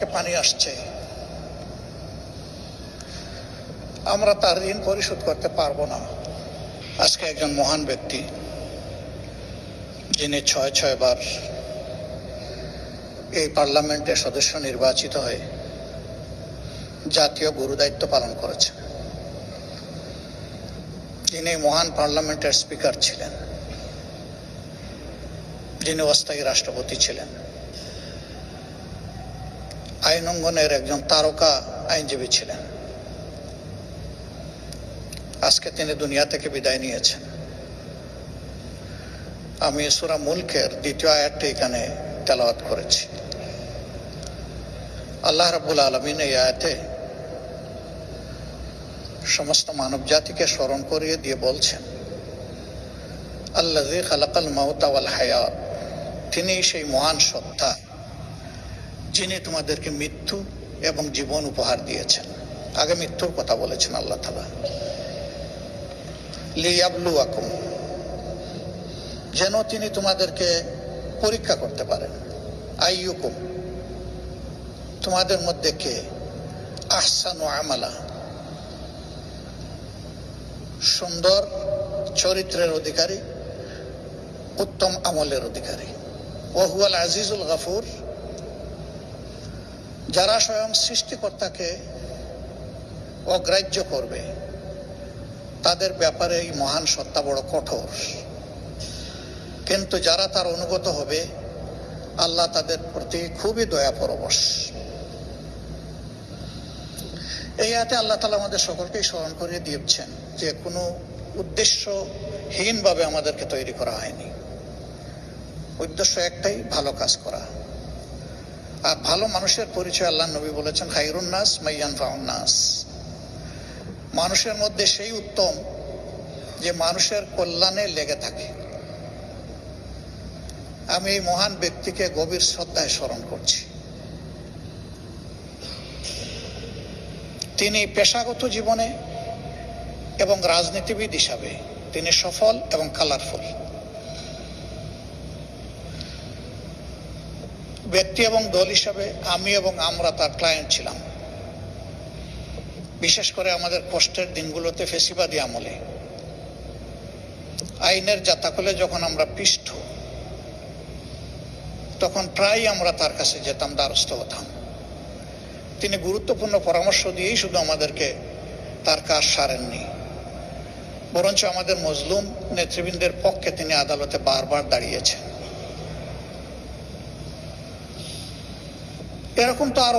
পানি আসছে, আমরা তার ঋণ পরিশোধ করতে পারবো না। আজকে একজন মহান ব্যক্তি, যিনি ৬ বার এই পার্লামেন্টের সদস্য নির্বাচিত হয়ে জাতীয় গুরুদায়িত্ব পালন করেছেন, যিনি মহান পার্লামেন্টের স্পিকার ছিলেন, যিনি অস্থায়ী রাষ্ট্রপতি ছিলেন, আইন অঙ্গনের একজন তারকা আইনজীবী ছিলেন। আজকে তিনি দুনিয়া থেকে বিদায় নিয়েছেন। আমি সূরা মুলকের ২য় আয়াতটি এখানে তেলাওয়াত করেছি। আল্লাহ রাব্বুল আলামিন এই আয়াতে সমস্ত মানব জাতিকে স্মরণ করিয়ে দিয়ে বলছেন, আল্লাযী খালাকাল মাউতা ওয়াল হায়াত, তিনি সেই মহান সত্তা যিনি তোমাদেরকে মৃত্যু এবং জীবন উপহার দিয়েছেন। আগে মৃত্যুর কথা বলেছেন আল্লাহ তাআলা, লিয়াবলুয়াকুম, যেন তিনি তোমাদেরকে পরীক্ষা করতে পারেন। আইয়ুকুম, তোমাদের মধ্যে কে আহসানু আমালা, সুন্দর চরিত্রের অধিকারী, উত্তম আমলের অধিকারী। ওয়া হুয়াল আজিজুল গফুর, যারা স্বয়ং সৃষ্টিকর্তাকে অগ্রাহ্য করবে তাদের ব্যাপারে এই মহান সত্তা বড় কঠোর, কিন্তু যারা তার অনুগত হবে আল্লাহ তাদের প্রতি খুবই দয়াপরবশ। এই আয়াতে আল্লাহ তাআলা আমাদের সকলকেই স্মরণ করিয়ে দিয়েছেন যে কোনো উদ্দেশ্যহীনভাবে আমাদেরকে তৈরি করা হয়নি। উদ্দেশ্য একটাই, ভালো কাজ করা। আর ভালো মানুষের পরিচয় আল্লাহ নবী বলেছেন, খায়রুন নাস মাইয়ানফাউন নাস, মানুষের মধ্যে সেই উত্তম যে মানুষের কল্যাণে লেগে থাকে। আমি এই মহান ব্যক্তিকে গভীর শ্রদ্ধায় স্মরণ করছি। তিনি পেশাগত জীবনে এবং রাজনীতিবিদ হিসাবে তিনি সফল এবং কালারফুল। ব্যক্তি এবং দল হিসাবে আমি এবং আমরা তার ক্লায়েন্ট ছিলাম। বিশেষ করে আমাদের কষ্টের দিনগুলোতে ফেসিবাদী আমলে আইনের জাতাকলে যখন আমরা পিষ্ট, তখন প্রায় আমরা তার কাছে যেতাম, দ্বারস্থ হতাম। তিনি গুরুত্বপূর্ণ পরামর্শ দিয়েই শুধু আমাদেরকে তার কাজ সারেননি, বরঞ্চ আমাদের মজলুম নেতৃবৃন্দের পক্ষে তিনি আদালতে বারবার দাঁড়িয়েছেন। এরকম তো আরো